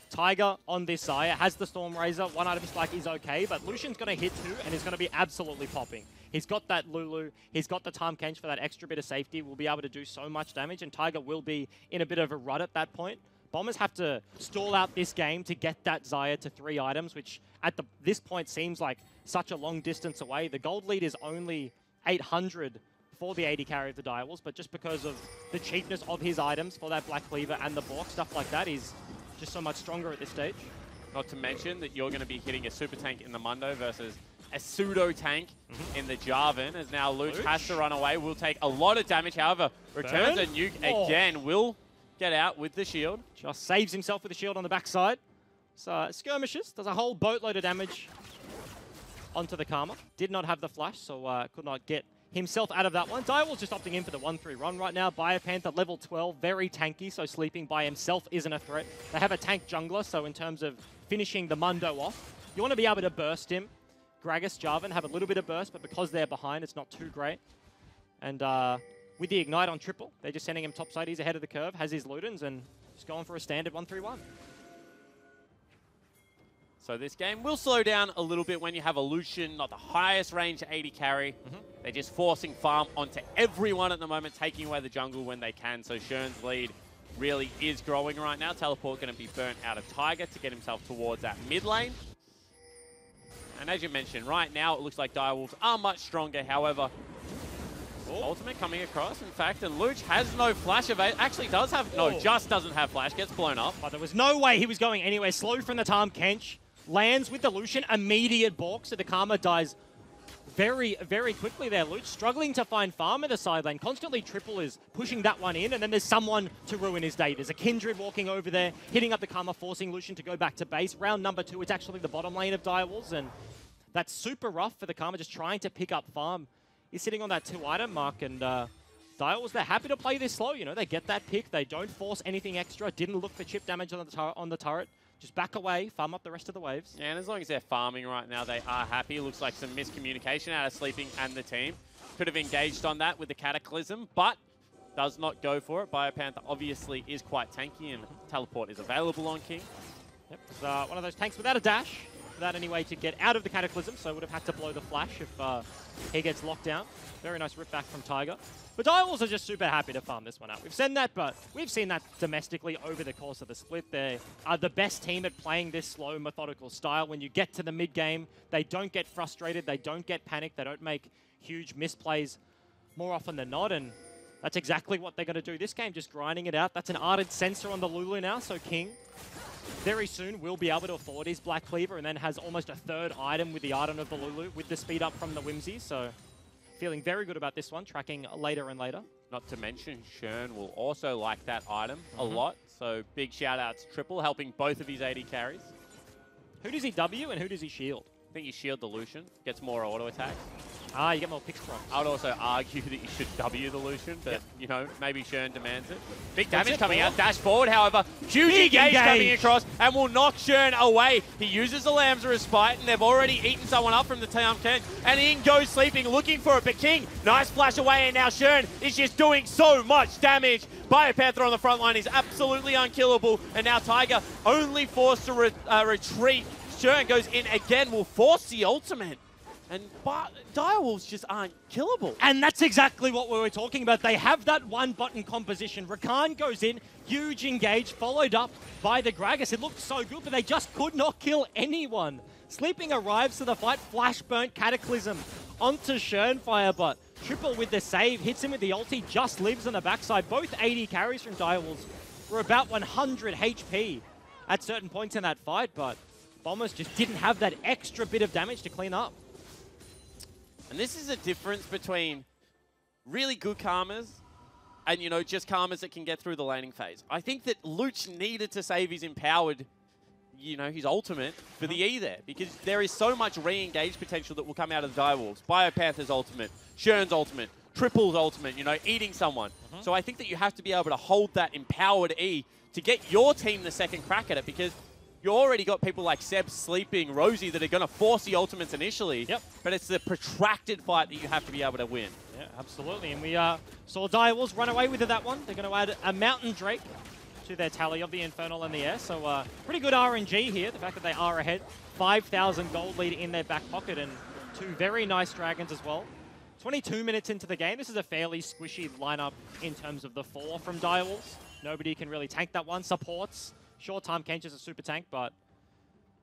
Tiger on this side has the Storm Razor. 1-item spike is okay, but Lucian's going to hit 2 and is going to be absolutely popping. He's got that Lulu. He's got the Tahm Kench for that extra bit of safety. Will be able to do so much damage, and Tiger will be in a bit of a rut at that point. Bombers have to stall out this game to get that Xayah to 3 items, which at this point seems like such a long distance away. The gold lead is only 800 for the AD carry of the Direwolves, but just because of the cheapness of his items for that Black Cleaver and the Bork, stuff like that, he's just so much stronger at this stage. Not to mention that you're going to be hitting a super tank in the Mundo versus a pseudo tank in the Jarvan, as now Luch has to run away. Will take a lot of damage, however, returns a nuke again. Will get out with the shield. Just saves himself with the shield on the backside. So skirmishes, does a whole boatload of damage onto the Karma. Did not have the flash, so could not get himself out of that one. Direwolves just opting in for the 1-3 run right now. Biopanther level 12, very tanky, so sleeping by himself isn't a threat. They have a tank jungler, so in terms of finishing the Mundo off, you want to be able to burst him. Gragas, Jarvan have a little bit of burst, but because they're behind, it's not too great. And with the Ignite on triple, they're just sending him topside. He's ahead of the curve, has his Ludens, and just going for a standard 1-3-1. So this game will slow down a little bit when you have a Lucian, not the highest range 80 carry. They're just forcing farm onto everyone at the moment, taking away the jungle when they can. So Shern's lead really is growing right now. Teleport going to be burnt out of Tiger to get himself towards that mid lane. And as you mentioned, right now it looks like Direwolves are much stronger. However, ultimate coming across, in fact, and Luch has no flash evade. Actually does have, no, just doesn't have flash, gets blown up. But there was no way he was going anywhere. Slow from the Tahm Kench. Lands with the Lucian, immediate balk, so the Karma dies very, very quickly there. Luch struggling to find farm in the side lane. Constantly Triple is pushing that one in, and then there's someone to ruin his day. There's a Kindred walking over there, hitting up the Karma, forcing Lucian to go back to base. Round number 2, it's actually the bottom lane of Direwolves, and that's super rough for the Karma, just trying to pick up farm. He's sitting on that 2-item mark, and Direwolves, they're happy to play this slow. You know, they get that pick, they don't force anything extra, didn't look for chip damage on the turret. Just back away, farm up the rest of the waves. Yeah, and as long as they're farming right now, they are happy. Looks like some miscommunication out of Sleeping and the team. Could have engaged on that with the Cataclysm, but does not go for it. Biopanther obviously is quite tanky, and Teleport is available on King. Yep, it's one of those tanks without a dash, without any way to get out of the Cataclysm, so would have had to blow the flash if he gets locked down. Very nice rip back from Tiger. But Direwolves are just super happy to farm this one out. We've seen that, but we've seen that domestically over the course of the split. They are the best team at playing this slow, methodical style. When you get to the mid-game, they don't get frustrated, they don't get panicked, they don't make huge misplays more often than not, and that's exactly what they're going to do this game, just grinding it out. That's an Ardent Sensor on the Lulu now, so King very soon will be able to afford his Black Cleaver, and then has almost a third item with the Ardent of the Lulu, with the speed up from the Whimsy, so feeling very good about this one, tracking later and later. Not to mention, Shern will also like that item a lot. So big shout out to Triple, helping both of his AD carries. Who does he W and who does he shield? I think you shield the Lucian, gets more auto attacks. Ah, you get more picks from. I would also argue that you should W the Lucian, but you know, maybe Shern demands it. Big damage coming out, dash forward, however, huge engage coming across and will knock Shern away. He uses the Lambs Respite, and they've already eaten someone up from the Tahm Kench, and in goes Sleeping, looking for it, but King, nice flash away, and now Shern is just doing so much damage. Biopanther on the front line is absolutely unkillable, and now Tiger only forced to retreat. Shern goes in again, will force the ultimate. And Direwolves just aren't killable. And that's exactly what we were talking about. They have that one-button composition. Rakan goes in, huge engage, followed up by the Gragas. It looked so good, but they just could not kill anyone. Sleeping arrives to the fight, flash burnt Cataclysm onto Shernfire, but Triple with the save, hits him with the ulti, just lives on the backside. Both 80 carries from Direwolves were about 100 HP at certain points in that fight, but Bombers just didn't have that extra bit of damage to clean up. And this is a difference between really good Karmas and, you know, just Karmas that can get through the laning phase. I think that Luch needed to save his empowered, you know, his ultimate for the E there, because there is so much re-engage potential that will come out of the Direwolves. Biopanther's ultimate, Shern's ultimate, Triple's ultimate, you know, eating someone. So I think that you have to be able to hold that empowered E to get your team the second crack at it, because you already got people like Seb, Sleeping, Rosie that are going to force the ultimates initially. Yep. But it's the protracted fight that you have to be able to win. Yeah, absolutely. And we saw Direwolves run away with that one. They're going to add a Mountain Drake to their tally of the Infernal and the Air. So pretty good RNG here. The fact that they are ahead. 5,000 gold lead in their back pocket, and 2 very nice Dragons as well. 22 minutes into the game. This is a fairly squishy lineup in terms of the 4 from Direwolves. Nobody can really tank that one. Supports. Sure, Tahm Kench is a super tank, but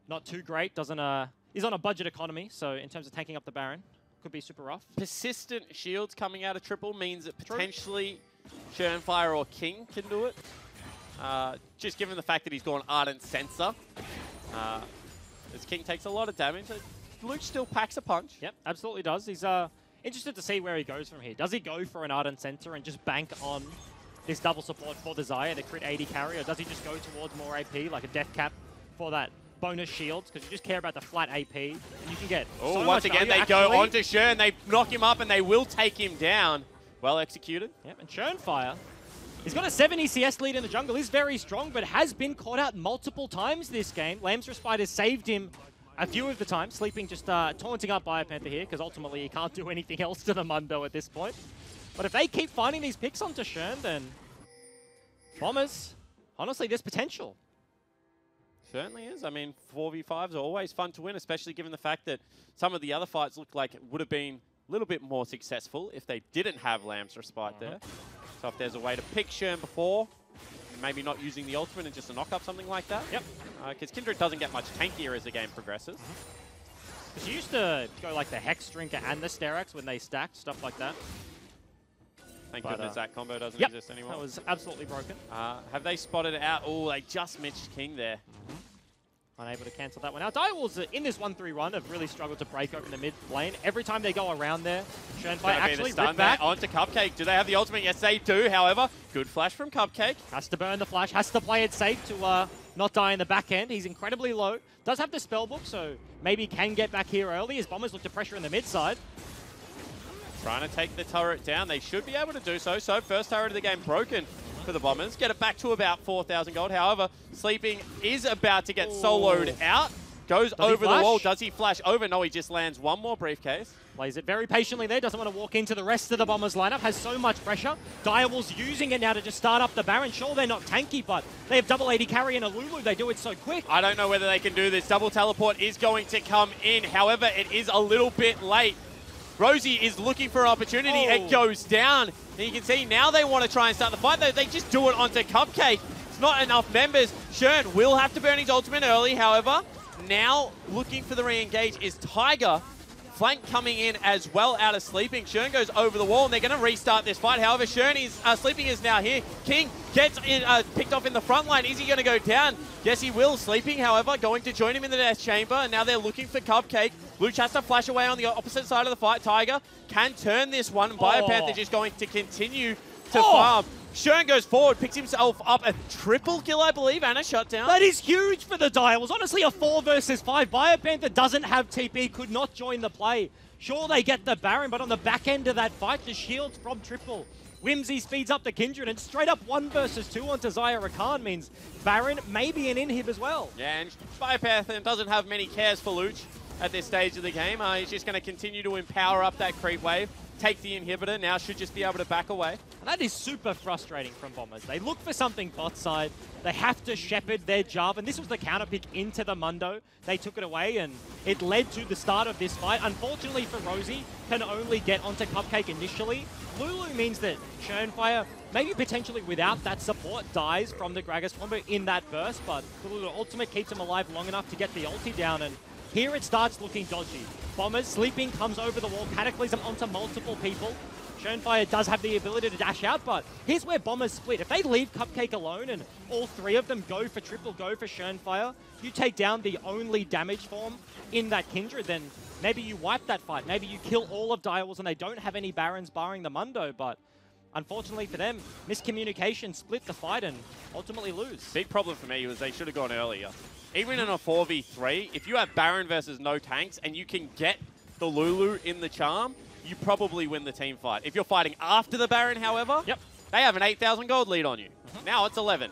not too great. Doesn't is on a budget economy, so in terms of tanking up the Baron. could be super rough. Persistent shields coming out of triple means that potentially Shurnfire or King can do it. Just given the fact that he's gone Ardent Sensor. As King takes a lot of damage, Luke still packs a punch. Yep, absolutely does. He's interested to see where he goes from here. Does he go for an Ardent Sensor and just bank on this double support for the Xayah, the crit 80 carry, or does he just go towards more AP, like a Death Cap for that bonus shields? Because you just care about the flat AP, and you can get so once much again, value. they go onto Shurn, they knock him up, and they will take him down. Well executed. Yep, and Shurnfire, he's got a 7 ECS lead in the jungle. He's very strong, but has been caught out multiple times this game. Lamb's Respite has saved him a few of the time. Sleeping just taunting up Biopanther here, because ultimately he can't do anything else to the Mundo at this point. But if they keep finding these picks onto Shurn, then Bombers, honestly, there's potential. Certainly is. I mean, 4v5s are always fun to win, especially given the fact that some of the other fights look like it would have been a little bit more successful if they didn't have Lamb's Respite there. So if there's a way to pick Shurn before, maybe not using the ultimate and just a knock-up, something like that. Yep. Because Kindred doesn't get much tankier as the game progresses. Because you used to go like the Hex Drinker and the Sterax when they stacked, stuff like that. Thank goodness that combo doesn't yep, exist anymore. That was absolutely broken. Have they spotted it out? Oh, they just missed King there. Unable to cancel that one out. Direwolves in this 1-3-1 have really struggled to break open the mid lane. Every time they go around there, Shurnfire actually rip back. Onto Cupcake. Do they have the ultimate? Yes, they do. However, good flash from Cupcake. Has to burn the flash. Has to play it safe to not die in the back end. He's incredibly low. Does have the spellbook, so maybe can get back here early as Bombers look to pressure in the mid side. Trying to take the turret down. They should be able to do so. So first turret of the game broken for the Bombers. Get it back to about 4,000 gold. However, Sleeping is about to get soloed out. Goes over the wall. Does he flash over? No, he just lands one more briefcase. Plays it very patiently there. Doesn't want to walk into the rest of the Bombers lineup. Has so much pressure. Direwolves using it now to just start up the Baron. Sure, they're not tanky, but they have double 80 carry and a Lulu. They do it so quick. I don't know whether they can do this. Double teleport is going to come in. However, it is a little bit late. Rosie is looking for an opportunity. It goes down. And you can see now they want to try and start the fight. They just do it onto Cupcake. It's not enough members. Shurn will have to burn his ultimate early. However, now looking for the re-engage is Tiger. Flank coming in as well out of Sleeping. Shurn goes over the wall and they're going to restart this fight. However, Sleeping is now here. King gets picked off in the front line. Is he going to go down? Yes, he will. Sleeping, however, going to join him in the death chamber. And now they're looking for Cupcake. Luch has to flash away on the opposite side of the fight. Tiger can turn this one. Biopanther just going to continue to farm. Shurn goes forward, picks himself up a triple kill, I believe, and a shutdown. That is huge for the Direwolves. Honestly, a 4 versus 5. Biopanther doesn't have TP, could not join the play. Sure, they get the Baron, but on the back end of that fight, the shields from triple. Whimsy speeds up the Kindred, and straight up 1 versus 2 onto Xayah Rakan means Baron maybe an inhib as well. Yeah, and Biopanther doesn't have many cares for Luch at this stage of the game. He's just going to continue to empower up that creep wave, take the inhibitor, now should just be able to back away. And that is super frustrating from Bombers. They look for something bot side, they have to shepherd their Jarvan, and this was the counter pick into the Mundo. They took it away, and it led to the start of this fight. Unfortunately for Rosie, can only get onto Cupcake initially. Lulu means that Shurnfire, maybe potentially without that support, dies from the Gragas combo in that burst, but the Lulu ultimate keeps him alive long enough to get the ulti down, and here it starts looking dodgy. Bombers, Sleeping comes over the wall, Cataclysm onto multiple people. Shurnfire does have the ability to dash out, but here's where Bombers split. If they leave Cupcake alone and all 3 of them go for triple, go for Shurnfire, you take down the only damage form in that Kindred, then maybe you wipe that fight. Maybe you kill all of Direwolves and they don't have any Barons barring the Mundo, but unfortunately for them, miscommunication split the fight and ultimately lose. Big problem for me was they should have gone earlier. Even in a 4v3, if you have Baron versus no tanks and you can get the Lulu in the charm, you probably win the team fight. If you're fighting after the Baron, however, they have an 8,000 gold lead on you. Now it's 11.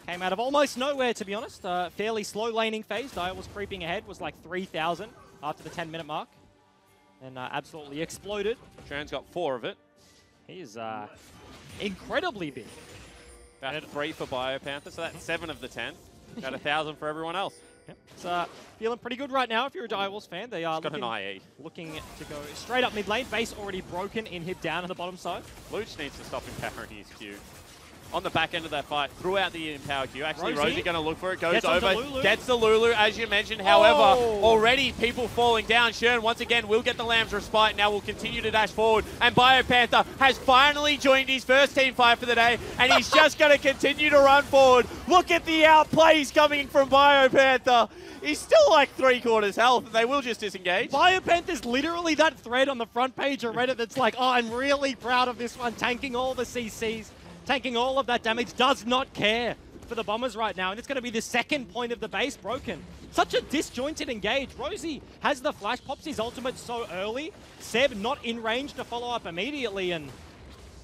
Came out of almost nowhere, to be honest. Fairly slow laning phase. Dire was creeping ahead, was like 3,000 after the 10-minute mark. And absolutely exploded. Shurn's got 4 of it. He is incredibly big. That's 3 for Biopanther, so that's 7 of the 10. Got 1,000 for everyone else. It's feeling pretty good right now if you're a Direwolves fan. They are got an IE. Looking to go straight up mid lane. Base already broken, inhib down on the bottom side. Luch needs to stop empowering his Q. on the back end of that fight throughout the Empower queue. Actually, Rosie going to look for it, goes Gets onto over, Lulu. gets the Lulu, as you mentioned. However, already people falling down. Shern, once again, will get the Lamb's respite. Now will continue to dash forward. And BioPanther has finally joined his first team fight for the day, and he's just going to continue to run forward. Look at the outplays coming from BioPanther. He's still like 3/4 health, and they will just disengage. BioPanther's literally that thread on the front page of Reddit that's like, oh, I'm really proud of this one, tanking all the CCs, tanking all of that damage, does not care for the Bombers right now, and it's going to be the second point of the base broken. Such a disjointed engage. Rosie has the flash, pops his ultimate so early. Seb not in range to follow up immediately, and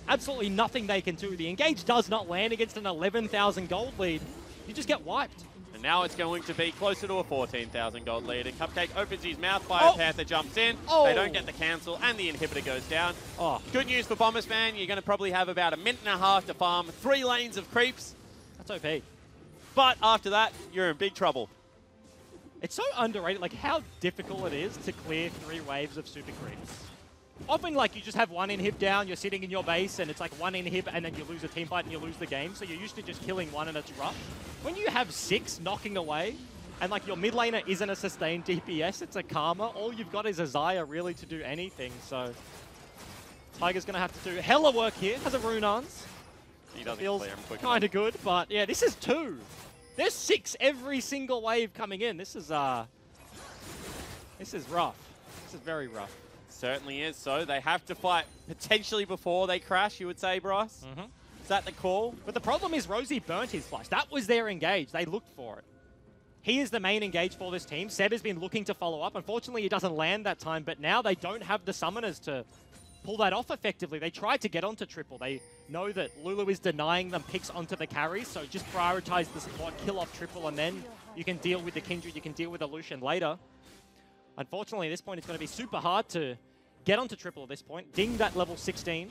absolutely nothing they can do. The engage does not land against an 11,000 gold lead. You just get wiped. And now it's going to be closer to a 14,000 gold lead. And Cupcake opens his mouth, BioPanther jumps in. They don't get the cancel, and the inhibitor goes down. Good news for Bombers fan, you're going to probably have about 1.5 minutes to farm 3 lanes of creeps. That's OP. But after that, you're in big trouble. It's so underrated, like how difficult it is to clear 3 waves of super creeps. Often, like, you just have 1 inhib down, you're sitting in your base, and it's like 1 inhib, and then you lose a team fight and you lose the game. So you're used to just killing 1 and it's rough. When you have 6 knocking away, and like your mid laner isn't a sustained DPS, it's a Karma, all you've got is a Xayah really to do anything. So Tiger's going to have to do hella work here. Has a Runans. He doesn't Feels clear him quick kind of good, but yeah, this is 2. There's 6 every single wave coming in. This is rough. This is very rough. Certainly is. So they have to fight potentially before they crash, you would say, Bryce? Is that the call? But the problem is Rosie burnt his flash. That was their engage. They looked for it. He is the main engage for this team. Seb has been looking to follow up. Unfortunately, he doesn't land that time, but now they don't have the summoners to pull that off effectively. They tried to get onto triple. They know that Lulu is denying them picks onto the carries, so just prioritize the support, kill off triple, and then you can deal with the Kindred, you can deal with the Lucian later. Unfortunately, at this point, it's going to be super hard to get onto triple at this point. Ding that level 16.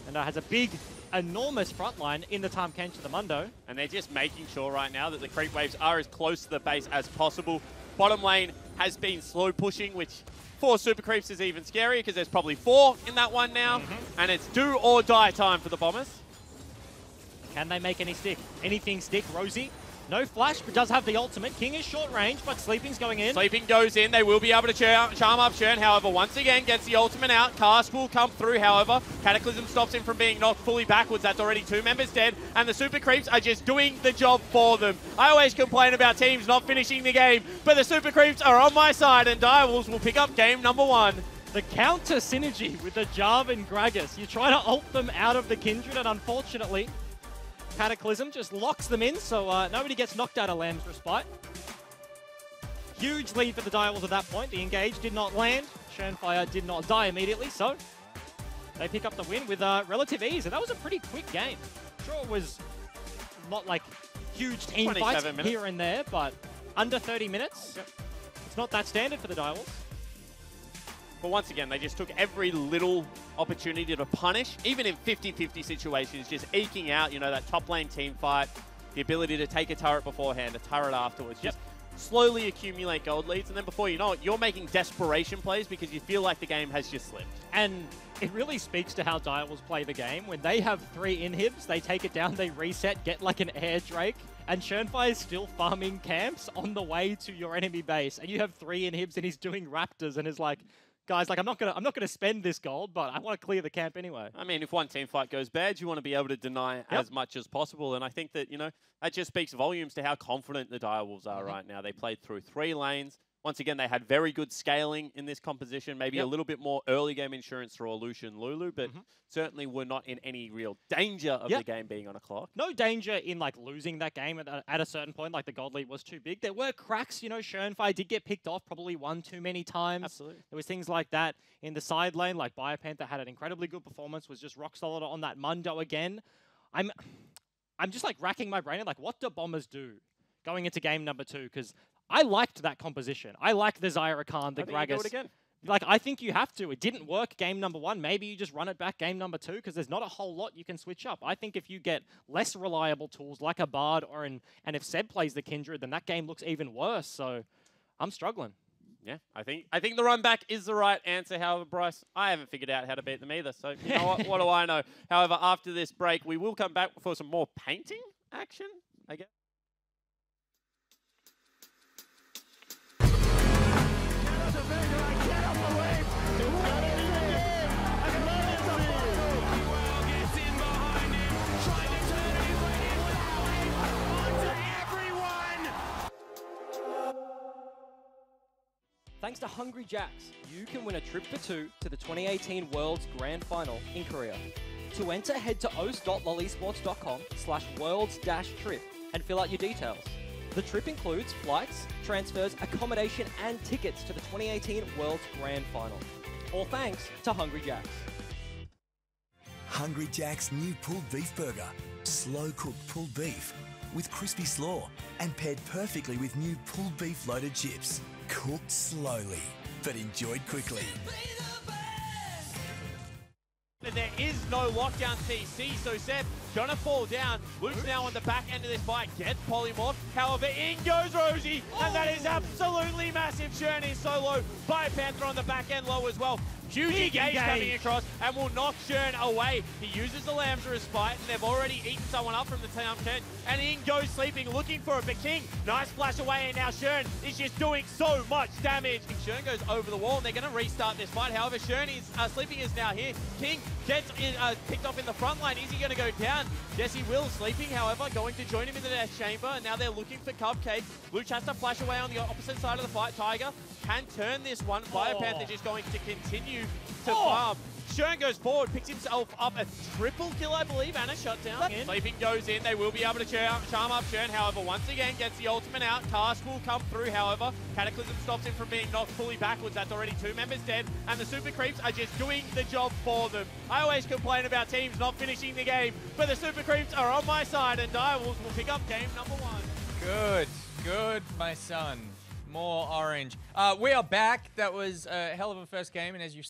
And has a big, enormous front line in the Tahm Kench to the Mundo. And they're just making sure right now that the creep waves are as close to the base as possible. Bottom lane has been slow pushing, which 4 super creeps is even scarier because there's probably 4 in that one now. And it's do or die time for the Bombers. Can they make anything stick? Rosie, no flash, but does have the ultimate. King is short range, but Sleeping's going in. Sleeping goes in. They will be able to charm up Shern. However, once again, gets the ultimate out. Cast will come through, however. Cataclysm stops him from being knocked fully backwards. That's already 2 members dead. And the super creeps are just doing the job for them. I always complain about teams not finishing the game, but the super creeps are on my side, and Direwolves will pick up game number 1. The counter synergy with the Jarvan and Gragas. You try to ult them out of the Kindred, and unfortunately, Cataclysm just locks them in, so nobody gets knocked out of Lamb's respite. Huge lead for the Direwolves at that point. The engage did not land. Shernfire did not die immediately, so they pick up the win with relative ease. And that was a pretty quick game. Sure, it was not like huge team fights here and there, but under 30 minutes. It's not that standard for the Direwolves. But once again, they just took every little opportunity to punish, even in 50-50 situations, just eking out, you know, that top lane team fight, the ability to take a turret beforehand, a turret afterwards, just slowly accumulate gold leads, and then before you know it, you're making desperation plays because you feel like the game has just slipped. And it really speaks to how Direwolves play the game. When they have 3 inhibs, they take it down, they reset, get like an air drake, and Shernfire is still farming camps on the way to your enemy base, and you have 3 inhibs and he's doing raptors and is like, guys, like I'm not gonna spend this gold, but I want to clear the camp anyway. I mean, if one team fight goes bad, you want to be able to deny as much as possible, and I think that, you know, that just speaks volumes to how confident the Direwolves are right now. They played through 3 lanes. Once again, they had very good scaling in this composition, maybe a little bit more early game insurance through Lucian Lulu, but certainly were not in any real danger of the game being on a clock. No danger in like losing that game at a certain point, like the gold lead was too big. There were cracks, you know, Shernfire did get picked off probably 1 too many times. Absolutely. There was things like that in the side lane, like BioPanther had an incredibly good performance, was just rock solid on that Mundo again. I'm just like racking my brain, like what do Bombers do going into game number 2? Because I liked that composition. I liked the Xayah Khan, the Gragas. Do it again. Like, I think you have to. It didn't work game number 1. Maybe you just run it back game number 2 because there's not a whole lot you can switch up. I think if you get less reliable tools like a Bard and if Seb plays the Kindred, then that game looks even worse. So I'm struggling. Yeah, I think the run back is the right answer. However, Bryce, I haven't figured out how to beat them either. So you know what do I know? However, after this break, we will come back for some more painting action, I guess. Thanks to Hungry Jacks, you can win a trip for two to the 2018 World's Grand Final in Korea. To enter, head to os.lolesports.com/worlds-trip and fill out your details. The trip includes flights, transfers, accommodation, and tickets to the 2018 World's Grand Final. All thanks to Hungry Jacks. Hungry Jack's new pulled beef burger. Slow-cooked pulled beef with crispy slaw and paired perfectly with new pulled beef loaded chips. Cooked slowly, but enjoyed quickly. And there is no lockdown CC, so Seth gonna fall down. Luke's now on the back end of this fight, gets polymorph. However, in goes Rosie, and that is absolutely massive. Shern is so low. Biopanther on the back end low as well. Huge Gage coming across and will knock Shern away. He uses the Lambda spite, and they've already eaten someone up from the town tent. And in goes Sleeping, looking for it, but King, nice flash away, and now Shern is just doing so much damage. Shern goes over the wall, and they're going to restart this fight. However, Sleeping is now here. King gets picked off in the front line. Is he going to go down? Yes, he will. Sleeping, however, going to join him in the death chamber, and now they're looking for Cupcake. Luch has to flash away on the opposite side of the fight. Tiger can turn this one. Biopanther just going to continue to farm. Shern goes forward, picks himself up a triple kill, I believe, and a shutdown. Sleeping goes in. They will be able to charm up Shern. However, once again, gets the ultimate out. Task will come through, however. Cataclysm stops him from being knocked fully backwards. That's already 2 members dead. And the Super Creeps are just doing the job for them. I always complain about teams not finishing the game, but the Super Creeps are on my side, and Direwolves will pick up game number 1. Good, my son. More orange. We are back. That was a hell of a first game, and as you